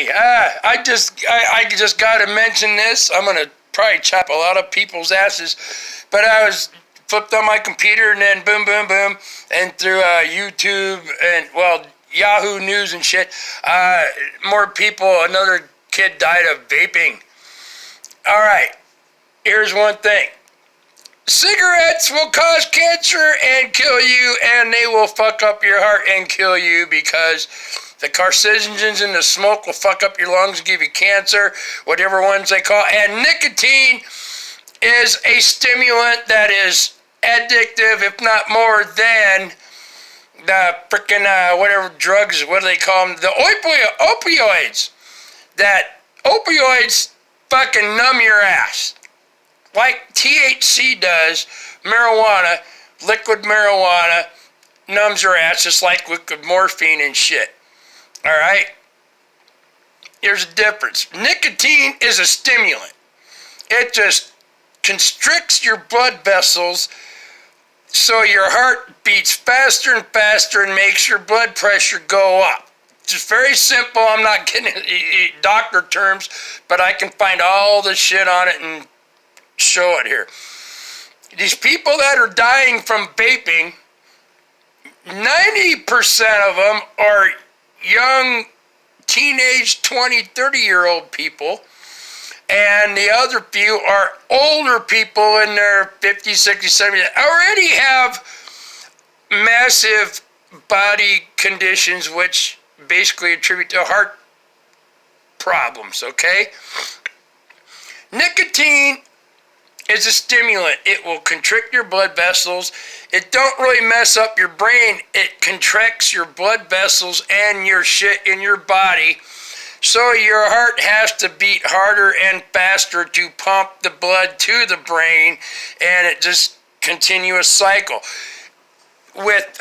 funny. I just got to mention this. I'm going to probably chop a lot of people's asses. But I was flipped on my computer and then boom, boom, boom. And through YouTube and, well, Yahoo News and shit. More people, another kid died of vaping. All right. Here's one thing. Cigarettes will cause cancer and kill you, and they will fuck up your heart and kill you because the carcinogens in the smoke will fuck up your lungs and give you cancer, whatever ones they call. And nicotine is a stimulant that is addictive, if not more than the freaking, whatever drugs, what do they call them? The opioids. That opioids fucking numb your ass. Like THC does, marijuana, liquid marijuana, numbs your ass just like liquid morphine and shit. Alright? Here's the difference. Nicotine is a stimulant. It just constricts your blood vessels so your heart beats faster and faster and makes your blood pressure go up. It's very simple. I'm not getting doctor terms, but I can find all the shit on it and show it here. These people that are dying from vaping, 90% of them are young, teenage, 20, 30-year-old people, and the other few are older people in their 50s, 60s, 70s that already have massive body conditions which basically attribute to heart problems, okay? Nicotine is a stimulant. It will constrict your blood vessels. It don't really mess up your brain. It contracts your blood vessels and your shit in your body. So your heart has to beat harder and faster to pump the blood to the brain, and it just continuous cycle. With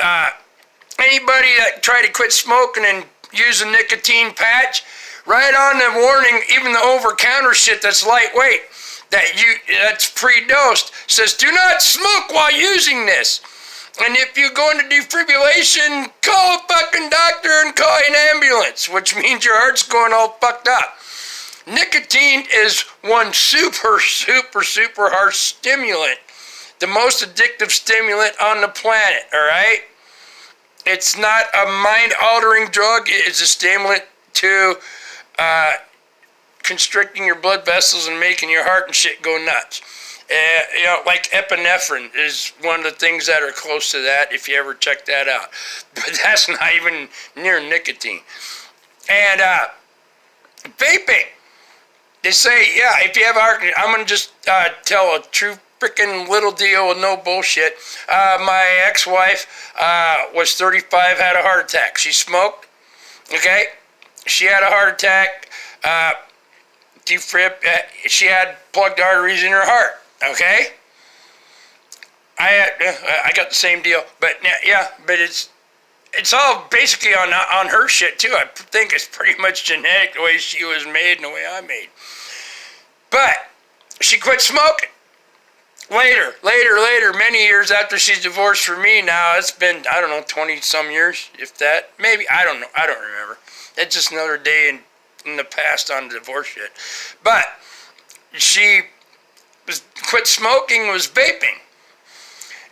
anybody that try to quit smoking and use a nicotine patch, right on the warning, even the over-counter shit that's lightweight, that's pre-dosed, says do not smoke while using this. And if you go into defibrillation, call a fucking doctor and call an ambulance, which means your heart's going all fucked up. Nicotine is one super, super, super harsh stimulant. The most addictive stimulant on the planet, all right? It's not a mind-altering drug. It's a stimulant to constricting your blood vessels and making your heart and shit go nuts. Like epinephrine is one of the things that are close to that, if you ever check that out. But that's not even near nicotine. And vaping. They say, yeah, if you have a heart condition, I'm going to just tell a true freaking little deal with no bullshit. My ex-wife was 35, had a heart attack. She smoked, okay? She had a heart attack. She had plugged arteries in her heart, okay? I got the same deal, but yeah, but it's all basically on her shit too. I think it's pretty much genetic, the way she was made and the way I made. But she quit smoking. Later, many years after she's divorced from me now, it's been, 20 some years, if that, maybe, I don't know, I don't remember. It's just another day in the past on the divorce shit. But she quit smoking, was vaping.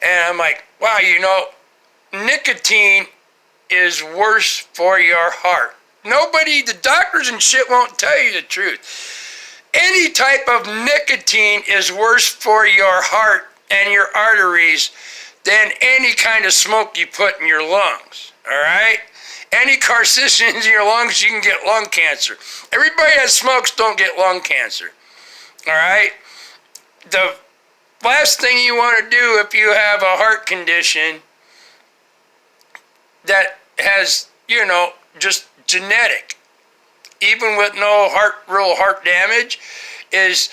And I'm like, wow, nicotine is worse for your heart. The doctors and shit won't tell you the truth. Any type of nicotine is worse for your heart and your arteries than any kind of smoke you put in your lungs, all right? Any carcinogens in your lungs, you can get lung cancer. Everybody that smokes don't get lung cancer, all right? The last thing you want to do if you have a heart condition that has, just genetic, even with no real heart damage, is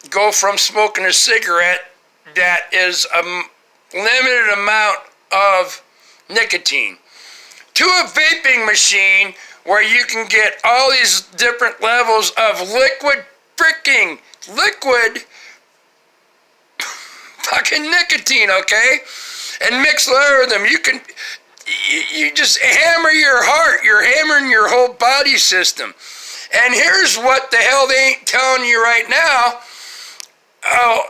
go from smoking a cigarette that is a limited amount of nicotine to a vaping machine where you can get all these different levels of liquid fucking nicotine, okay? And mix layer them. you just hammer your heart. You're hammering your whole body system. And here's what the hell they ain't telling you right now. Oh,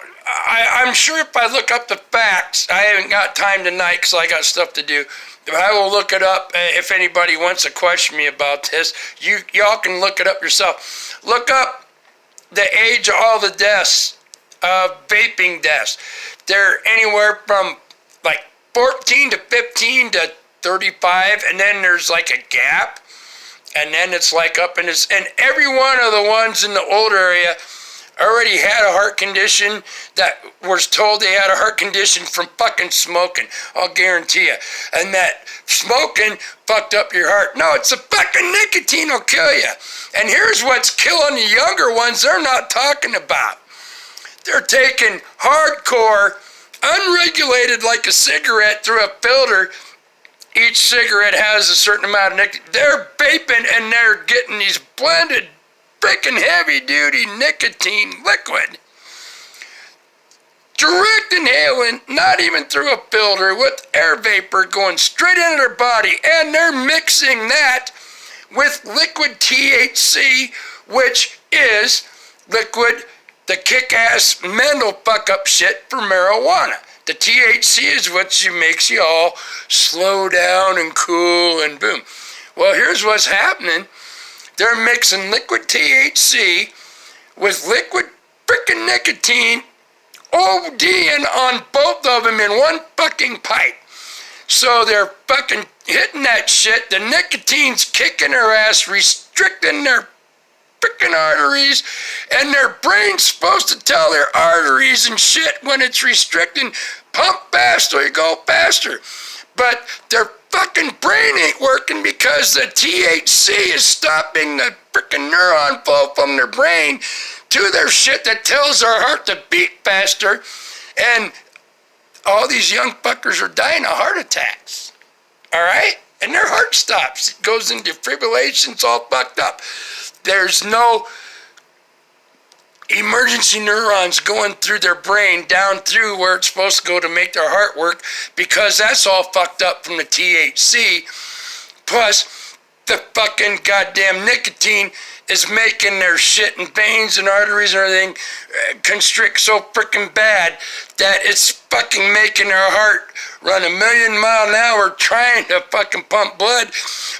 I'm sure if I look up the facts, I haven't got time tonight because I got stuff to do. But I will look it up if anybody wants to question me about this. Y'all can look it up yourself. Look up the age of all the deaths, vaping deaths. They're anywhere from like 14 to 15 to 35, and then there's like a gap, and then it's like up in this, and every one of the ones in the older area already had a heart condition that was told they had a heart condition from fucking smoking. I'll guarantee you. And that smoking fucked up your heart. No, it's the fucking nicotine will kill you. And here's what's killing the younger ones they're not talking about. They're taking hardcore, unregulated like a cigarette through a filter. Each cigarette has a certain amount of nicotine. They're vaping and they're getting these blended freaking heavy-duty nicotine liquid. Direct inhaling, not even through a filter, with air vapor going straight into their body. And they're mixing that with liquid THC, which is liquid, the kick-ass mental fuck-up shit for marijuana. The THC is what makes you all slow down and cool and boom. Well, here's what's happening. They're mixing liquid THC with liquid frickin' nicotine, ODing on both of them in one fucking pipe. So they're fucking hitting that shit. The nicotine's kicking their ass, restricting their frickin' arteries, and their brain's supposed to tell their arteries and shit when it's restricting, pump faster, you go faster. But their fucking brain ain't working because the THC is stopping the frickin' neuron flow from their brain to their shit that tells their heart to beat faster. And all these young fuckers are dying of heart attacks. All right? And their heart stops. It goes into fibrillation. It's all fucked up. There's no emergency neurons going through their brain down through where it's supposed to go to make their heart work, because that's all fucked up from the THC. Plus, the fucking goddamn nicotine is making their shit and veins and arteries and everything constrict so freaking bad that it's fucking making their heart run 1,000,000 miles an hour trying to fucking pump blood,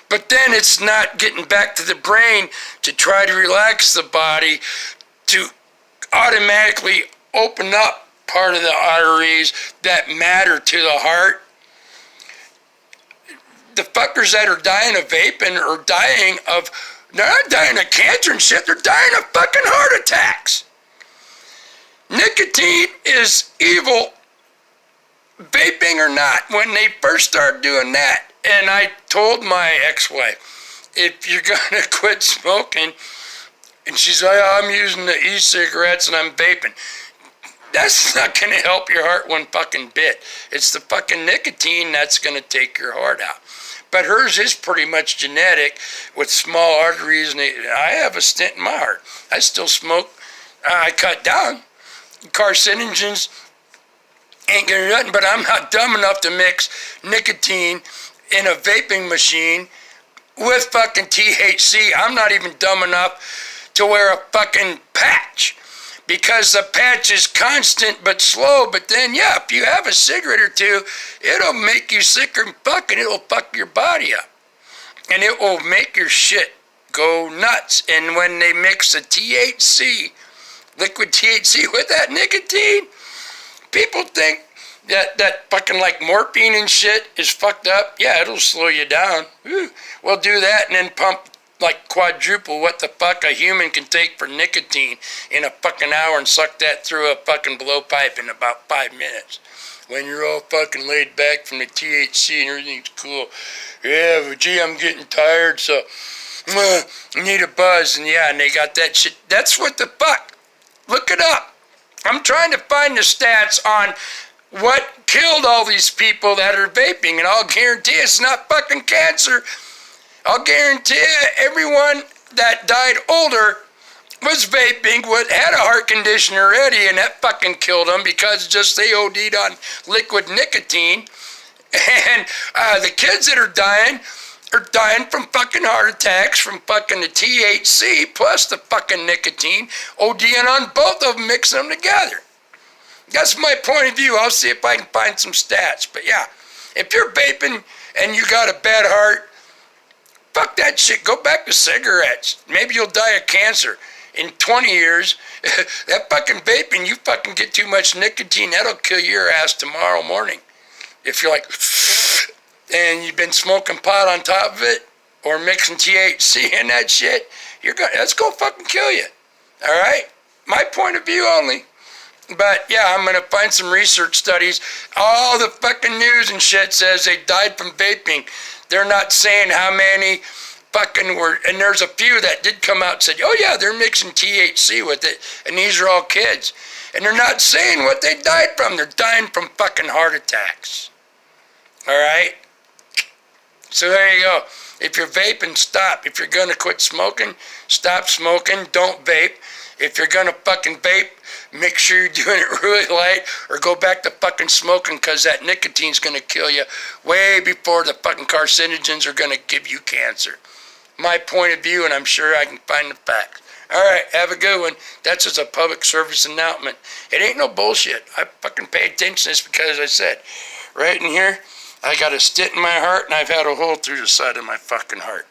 but then it's not getting back to the brain to try to relax the body to automatically open up part of the arteries that matter to the heart. The fuckers that are dying of vaping are dying of, they're not dying of cancer and shit, they're dying of fucking heart attacks. Nicotine is evil, vaping or not. When they first started doing that, and I told my ex-wife, if you're gonna quit smoking, and she's like, oh, I'm using the e-cigarettes and I'm vaping. That's not going to help your heart one fucking bit. It's the fucking nicotine that's going to take your heart out. But hers is pretty much genetic with small arteries. And I have a stent in my heart. I still smoke. I cut down. Carcinogens ain't going to do nothing, but I'm not dumb enough to mix nicotine in a vaping machine with fucking THC. I'm not even dumb enough to wear a fucking patch, because the patch is constant but slow. But then, yeah, if you have a cigarette or two, it'll make you sicker and fucking it'll fuck your body up. And it will make your shit go nuts. And when they mix the THC, liquid THC with that nicotine, people think that fucking like morphine and shit is fucked up. Yeah, it'll slow you down. We'll do that and then pump like quadruple what the fuck a human can take for nicotine in a fucking hour and suck that through a fucking blowpipe in about 5 minutes. When you're all fucking laid back from the THC and everything's cool. Yeah, but gee, I'm getting tired, so I need a buzz. And yeah, and they got that shit. That's what the fuck. Look it up. I'm trying to find the stats on what killed all these people that are vaping, and I'll guarantee it's not fucking cancer. I'll guarantee you everyone that died older was vaping, had a heart condition already, and that fucking killed them because just they OD'd on liquid nicotine. And the kids that are dying from fucking heart attacks, from fucking the THC plus the fucking nicotine, ODing on both of them, mixing them together. That's my point of view. I'll see if I can find some stats. But yeah, if you're vaping and you got a bad heart, fuck that shit. Go back to cigarettes. Maybe you'll die of cancer. In 20 years, that fucking vaping, you fucking get too much nicotine, that'll kill your ass tomorrow morning. If you're like, and you've been smoking pot on top of it, or mixing THC and that shit, that's gonna fucking kill you. All right? My point of view only. But yeah, I'm gonna find some research studies. All the fucking news and shit says they died from vaping. They're not saying how many fucking were, and there's a few that did come out and said, oh yeah, they're mixing THC with it, and these are all kids. And they're not saying what they died from. They're dying from fucking heart attacks. All right? So there you go. If you're vaping, stop. If you're gonna quit smoking, stop smoking. Don't vape. If you're gonna fucking vape, make sure you're doing it really light, or go back to fucking smoking, because that nicotine's gonna kill you way before the fucking carcinogens are gonna give you cancer. My point of view, and I'm sure I can find the facts. All right, have a good one. That's just a public service announcement. It ain't no bullshit. I fucking pay attention to this because I said, right in here, I got a stent in my heart, and I've had a hole through the side of my fucking heart.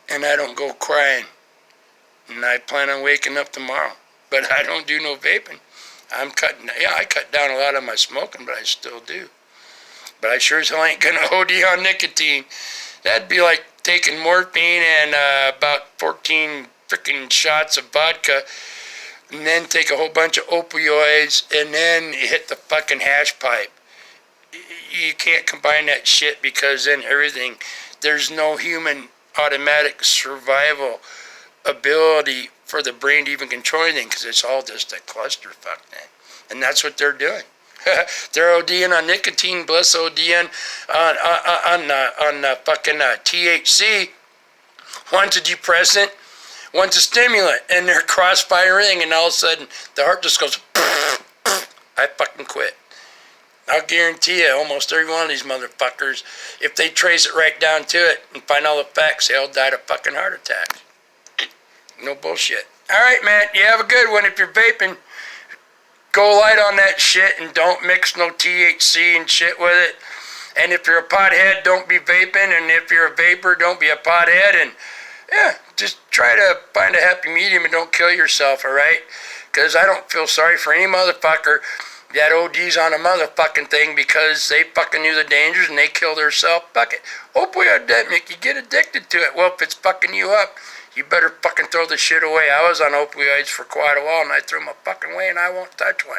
And I don't go crying. And I plan on waking up tomorrow. But I don't do no vaping. I cut down a lot of my smoking, but I still do. But I sure as hell ain't gonna OD on nicotine. That'd be like taking morphine and about 14 freaking shots of vodka, and then take a whole bunch of opioids, and then hit the fucking hash pipe. You can't combine that shit, because then there's no human automatic survival ability for the brain to even control anything, because it's all just a clusterfuck, man. And that's what they're doing. They're ODing on nicotine, plus ODing on fucking THC. One's a depressant, one's a stimulant, and they're cross-firing, and all of a sudden the heart just goes, I fucking quit. I'll guarantee you, almost every one of these motherfuckers, if they trace it right down to it and find all the facts, they all died of fucking heart attack. No bullshit. All right, man, you have a good one. If you're vaping, go light on that shit and don't mix no THC and shit with it. And if you're a pothead, don't be vaping. And if you're a vapor, don't be a pothead. And yeah, just try to find a happy medium and don't kill yourself, all right? Because I don't feel sorry for any motherfucker that ODs on a motherfucking thing because they fucking knew the dangers and they killed themselves. Fuck it. Opioid epidemic, you get addicted to it. Well, if it's fucking you up, you better fucking throw the shit away. I was on opioids for quite a while, and I threw them fucking away, and I won't touch one.